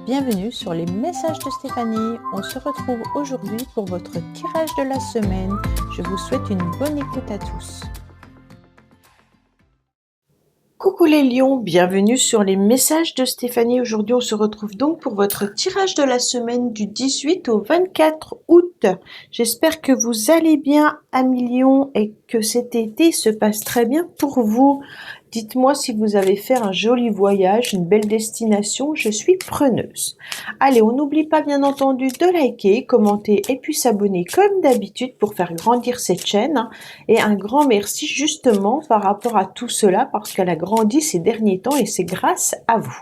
Bienvenue sur les messages de Stéphanie. On se retrouve aujourd'hui pour votre tirage de la semaine. Je vous souhaite une bonne écoute à tous. Coucou les lions, bienvenue sur les messages de Stéphanie. Aujourd'hui, on se retrouve donc pour votre tirage de la semaine du 18 au 24 août. J'espère que vous allez bien, amis lions, et que cet été se passe très bien pour vous. Dites-moi si vous avez fait un joli voyage, une belle destination, je suis preneuse. Allez, on n'oublie pas bien entendu de liker, commenter et puis s'abonner comme d'habitude pour faire grandir cette chaîne. Et un grand merci justement par rapport à tout cela parce qu'elle a grandi ces derniers temps et c'est grâce à vous.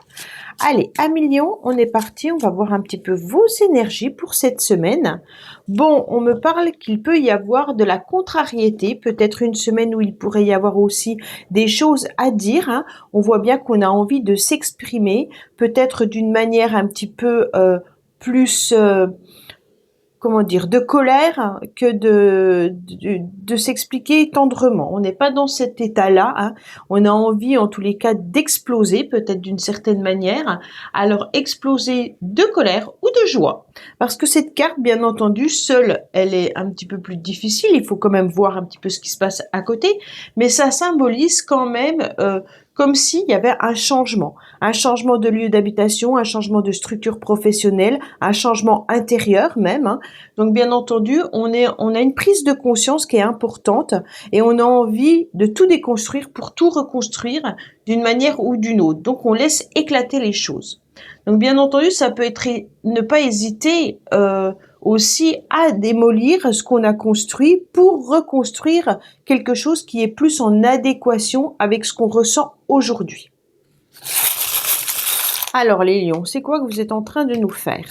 Allez, amis lions, on est parti, on va voir un petit peu vos énergies pour cette semaine. Bon, on me parle qu'il peut y avoir de la contrariété, peut-être une semaine où il pourrait y avoir aussi des choses à dire. Hein. On voit bien qu'on a envie de s'exprimer, peut-être d'une manière un petit peu plus... comment dire, de colère que de s'expliquer tendrement. On n'est pas dans cet état-là. Hein. On a envie, en tous les cas, d'exploser, peut-être d'une certaine manière. Alors, exploser de colère ou de joie. Parce que cette carte, bien entendu, seule, elle est un petit peu plus difficile. Il faut quand même voir un petit peu ce qui se passe à côté. Mais ça symbolise quand même... comme s'il y avait un changement de lieu d'habitation, un changement de structure professionnelle, un changement intérieur même. Hein. Donc bien entendu, on a une prise de conscience qui est importante et on a envie de tout déconstruire pour tout reconstruire d'une manière ou d'une autre. Donc on laisse éclater les choses. Donc bien entendu, ça peut être ne pas hésiter aussi à démolir ce qu'on a construit pour reconstruire quelque chose qui est plus en adéquation avec ce qu'on ressent aujourd'hui. Alors les lions, c'est quoi que vous êtes en train de nous faire?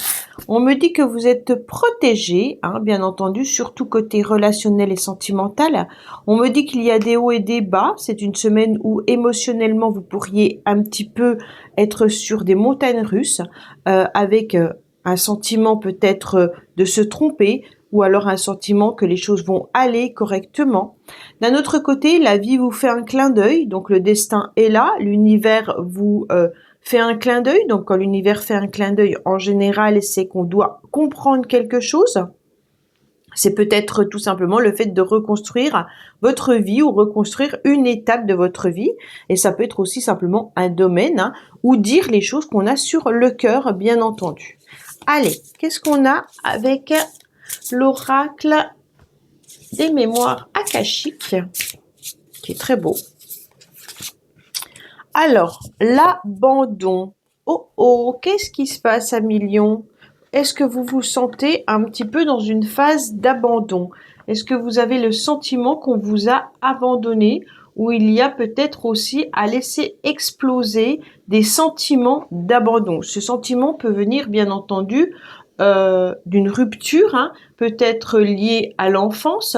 On me dit que vous êtes protégés, hein, bien entendu, surtout côté relationnel et sentimental. On me dit qu'il y a des hauts et des bas. C'est une semaine où émotionnellement vous pourriez un petit peu être sur des montagnes russes avec un sentiment peut-être de se tromper ou alors un sentiment que les choses vont aller correctement. D'un autre côté, la vie vous fait un clin d'œil, donc le destin est là, l'univers vous fait un clin d'œil. Donc quand l'univers fait un clin d'œil, en général, c'est qu'on doit comprendre quelque chose. C'est peut-être tout simplement le fait de reconstruire votre vie ou reconstruire une étape de votre vie. Et ça peut être aussi simplement un domaine hein, ou dire les choses qu'on a sur le cœur, bien entendu. Allez, qu'est-ce qu'on a avec l'oracle des mémoires akashiques, qui est très beau. Alors, l'abandon. Oh, qu'est-ce qui se passe à Lions? Est-ce que vous vous sentez un petit peu dans une phase d'abandon? Est-ce que vous avez le sentiment qu'on vous a abandonné ou il y a peut-être aussi à laisser exploser des sentiments d'abandon? Ce sentiment peut venir, bien entendu, d'une rupture, hein, peut-être liée à l'enfance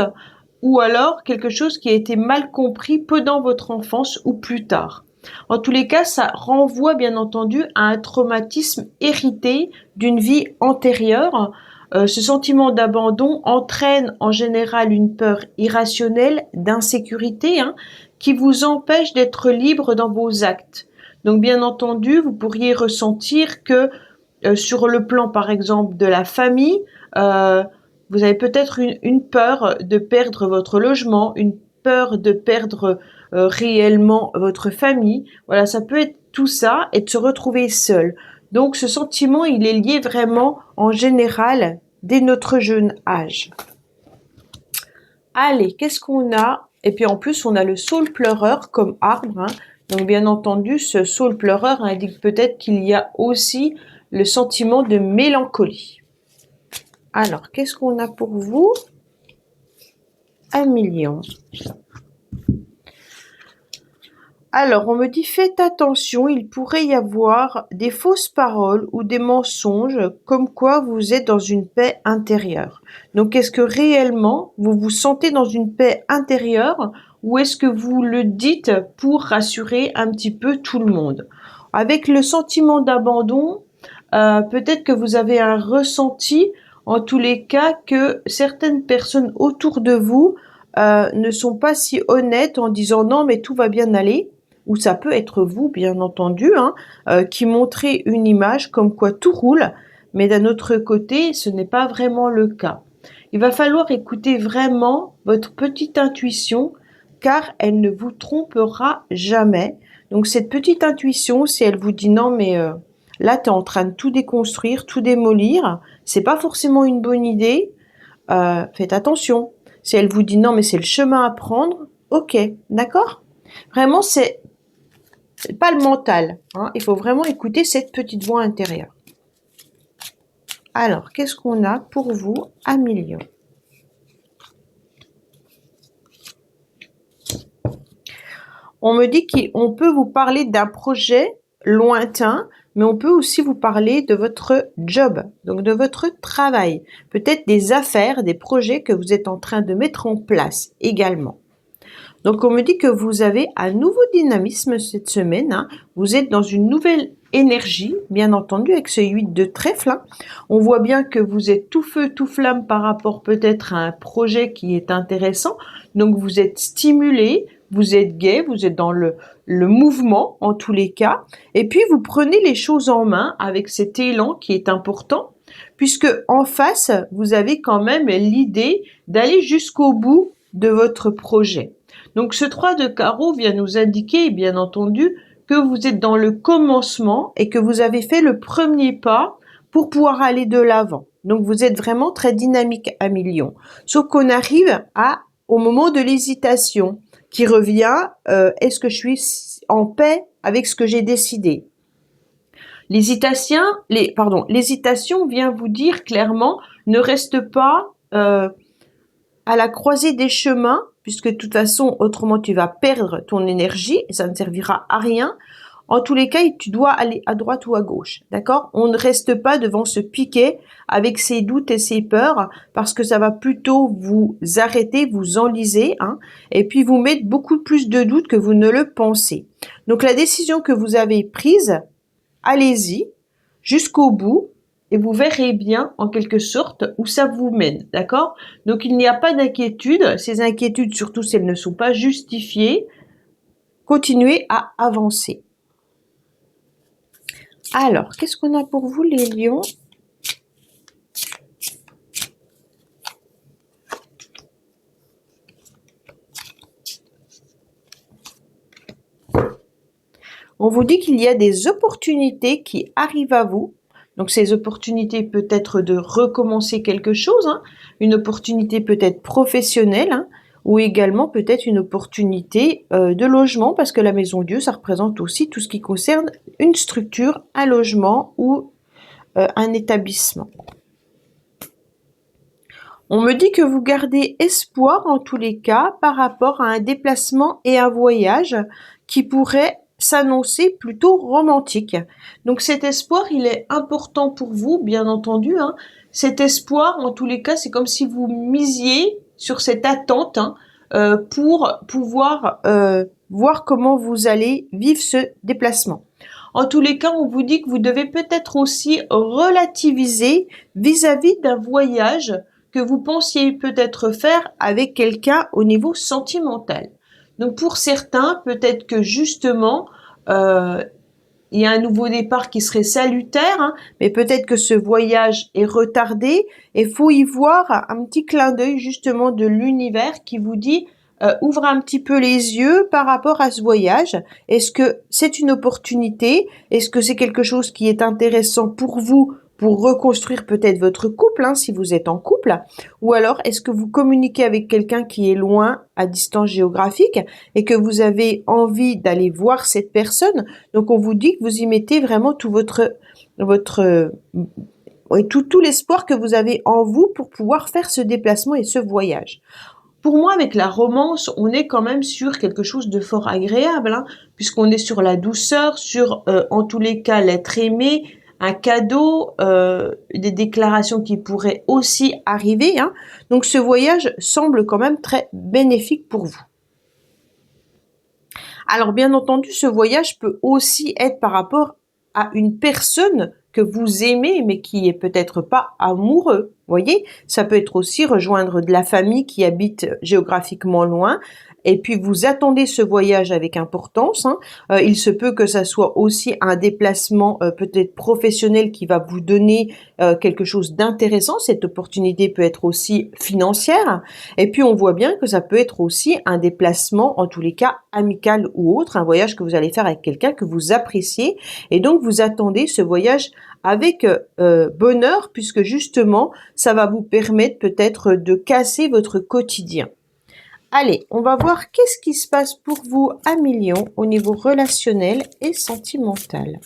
ou alors quelque chose qui a été mal compris pendant votre enfance ou plus tard. En tous les cas, ça renvoie bien entendu à un traumatisme hérité d'une vie antérieure. Ce sentiment d'abandon entraîne en général une peur irrationnelle, d'insécurité, hein, qui vous empêche d'être libre dans vos actes. Donc bien entendu, vous pourriez ressentir que sur le plan par exemple de la famille, vous avez peut-être une peur de perdre votre logement, une peur de perdre réellement votre famille. Voilà, ça peut être tout ça et de se retrouver seul. Donc ce sentiment, il est lié vraiment en général dès notre jeune âge. Allez, qu'est-ce qu'on a? Et puis en plus, on a le saule pleureur comme arbre. Hein. Donc bien entendu, ce saule pleureur indique peut-être qu'il y a aussi le sentiment de mélancolie. Alors, qu'est-ce qu'on a pour vous? 1 million. Alors, on me dit, faites attention, il pourrait y avoir des fausses paroles ou des mensonges, comme quoi vous êtes dans une paix intérieure. Donc, est-ce que réellement, vous vous sentez dans une paix intérieure ou est-ce que vous le dites pour rassurer un petit peu tout le monde? Avec le sentiment d'abandon, peut-être que vous avez un ressenti, en tous les cas, que certaines personnes autour de vous ne sont pas si honnêtes en disant non, mais tout va bien aller. ou ça peut être vous, bien entendu, hein, qui montrez une image comme quoi tout roule, mais d'un autre côté, ce n'est pas vraiment le cas. Il va falloir écouter vraiment votre petite intuition, car elle ne vous trompera jamais. Donc cette petite intuition, si elle vous dit non, mais là, tu es en train de tout déconstruire, tout démolir, c'est pas forcément une bonne idée, faites attention. Si elle vous dit non, mais c'est le chemin à prendre, ok, d'accord? Vraiment, c'est pas le mental, hein. Il faut vraiment écouter cette petite voix intérieure. Alors, qu'est-ce qu'on a pour vous à Million? On me dit qu'on peut vous parler d'un projet lointain, mais on peut aussi vous parler de votre job, donc de votre travail, peut-être des affaires, des projets que vous êtes en train de mettre en place également. Donc on me dit que vous avez un nouveau dynamisme cette semaine, hein. Vous êtes dans une nouvelle énergie, bien entendu, avec ce 8 de trèfle, hein. On voit bien que vous êtes tout feu, tout flamme par rapport peut-être à un projet qui est intéressant. Donc vous êtes stimulé, vous êtes gai, vous êtes dans le mouvement en tous les cas. Et puis vous prenez les choses en main avec cet élan qui est important, puisque en face, vous avez quand même l'idée d'aller jusqu'au bout de votre projet. Donc ce 3 de carreau vient nous indiquer, bien entendu, que vous êtes dans le commencement et que vous avez fait le premier pas pour pouvoir aller de l'avant. Donc vous êtes vraiment très dynamique à Million. Sauf qu'on arrive au moment de l'hésitation qui revient, est-ce que je suis en paix avec ce que j'ai décidé? L'hésitation vient vous dire clairement, ne reste pas à la croisée des chemins, puisque de toute façon, autrement tu vas perdre ton énergie et ça ne servira à rien. En tous les cas, tu dois aller à droite ou à gauche, d'accord? On ne reste pas devant ce piquet avec ses doutes et ses peurs, parce que ça va plutôt vous arrêter, vous enliser, hein, et puis vous mettre beaucoup plus de doutes que vous ne le pensez. Donc la décision que vous avez prise, allez-y jusqu'au bout, et vous verrez bien, en quelque sorte, où ça vous mène, d'accord? Donc, il n'y a pas d'inquiétude. Ces inquiétudes, surtout si elles ne sont pas justifiées, continuez à avancer. Alors, qu'est-ce qu'on a pour vous, les lions? On vous dit qu'il y a des opportunités qui arrivent à vous. Donc ces opportunités peut être de recommencer quelque chose, hein, une opportunité peut-être professionnelle, hein, ou également peut-être une opportunité de logement, parce que la Maison Dieu, ça représente aussi tout ce qui concerne une structure, un logement ou un établissement. On me dit que vous gardez espoir en tous les cas par rapport à un déplacement et un voyage qui pourrait s'annoncer plutôt romantique. Donc cet espoir, il est important pour vous, bien entendu, hein. Cet espoir, en tous les cas, c'est comme si vous misiez sur cette attente, hein, pour pouvoir voir comment vous allez vivre ce déplacement. En tous les cas, on vous dit que vous devez peut-être aussi relativiser vis-à-vis d'un voyage que vous pensiez peut-être faire avec quelqu'un au niveau sentimental. Donc pour certains, peut-être que justement, il y a un nouveau départ qui serait salutaire, hein, mais peut-être que ce voyage est retardé et faut y voir un petit clin d'œil justement de l'univers qui vous dit ouvre un petit peu les yeux par rapport à ce voyage. Est-ce que c'est une opportunité? Est-ce que c'est quelque chose qui est intéressant pour vous pour reconstruire peut-être votre couple, hein, si vous êtes en couple, ou alors est-ce que vous communiquez avec quelqu'un qui est loin, à distance géographique, et que vous avez envie d'aller voir cette personne? Donc on vous dit que vous y mettez vraiment tout tout l'espoir que vous avez en vous pour pouvoir faire ce déplacement et ce voyage. Pour moi, avec la romance, on est quand même sur quelque chose de fort agréable, hein, puisqu'on est sur la douceur, sur, en tous les cas, l'être aimé, un cadeau, des déclarations qui pourraient aussi arriver, hein. Donc ce voyage semble quand même très bénéfique pour vous. Alors bien entendu, ce voyage peut aussi être par rapport à une personne que vous aimez, mais qui est peut-être pas amoureux. Voyez, ça peut être aussi rejoindre de la famille qui habite géographiquement loin et puis vous attendez ce voyage avec importance, hein. Il se peut que ça soit aussi un déplacement peut-être professionnel qui va vous donner quelque chose d'intéressant. Cette opportunité peut être aussi financière, et puis on voit bien que ça peut être aussi un déplacement, en tous les cas amical ou autre, un voyage que vous allez faire avec quelqu'un que vous appréciez, et donc vous attendez ce voyage avec bonheur, puisque justement ça va vous permettre peut-être de casser votre quotidien. Allez, on va voir qu'est-ce qui se passe pour vous à millions au niveau relationnel et sentimental.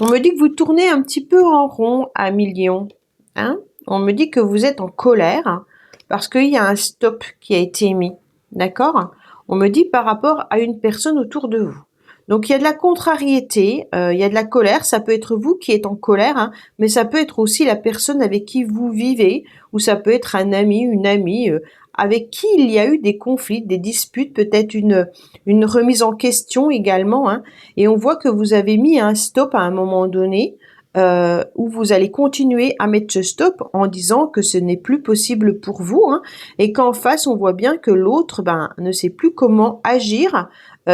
On me dit que vous tournez un petit peu en rond à millions, hein. On me dit que vous êtes en colère parce qu'il y a un stop qui a été mis, d'accord? On me dit par rapport à une personne autour de vous. Donc il y a de la contrariété, il y a de la colère, ça peut être vous qui êtes en colère, hein, mais ça peut être aussi la personne avec qui vous vivez, ou ça peut être un ami, une amie, avec qui il y a eu des conflits, des disputes, peut-être une remise en question également, hein, et on voit que vous avez mis un stop à un moment donné, où vous allez continuer à mettre ce stop en disant que ce n'est plus possible pour vous, hein, et qu'en face, on voit bien que l'autre ne sait plus comment agir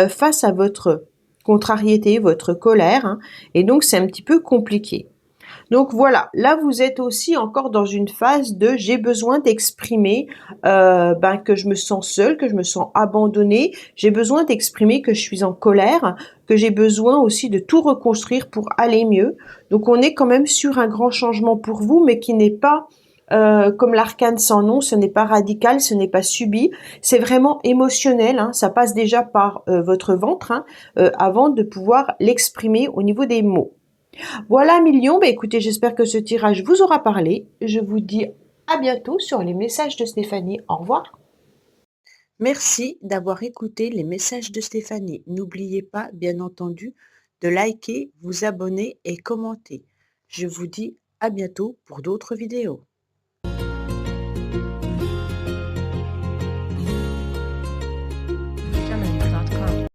face à votre contrariété, votre colère, hein, et donc c'est un petit peu compliqué. Donc voilà, là vous êtes aussi encore dans une phase de j'ai besoin d'exprimer que je me sens seule, que je me sens abandonnée, j'ai besoin d'exprimer que je suis en colère, que j'ai besoin aussi de tout reconstruire pour aller mieux. Donc on est quand même sur un grand changement pour vous, mais qui n'est pas comme l'arcane sans nom, ce n'est pas radical, ce n'est pas subi, c'est vraiment émotionnel, hein, ça passe déjà par votre ventre, hein, avant de pouvoir l'exprimer au niveau des mots. Voilà, millions. Bah, écoutez, j'espère que ce tirage vous aura parlé. Je vous dis à bientôt sur les messages de Stéphanie. Au revoir. Merci d'avoir écouté les messages de Stéphanie. N'oubliez pas, bien entendu, de liker, vous abonner et commenter. Je vous dis à bientôt pour d'autres vidéos.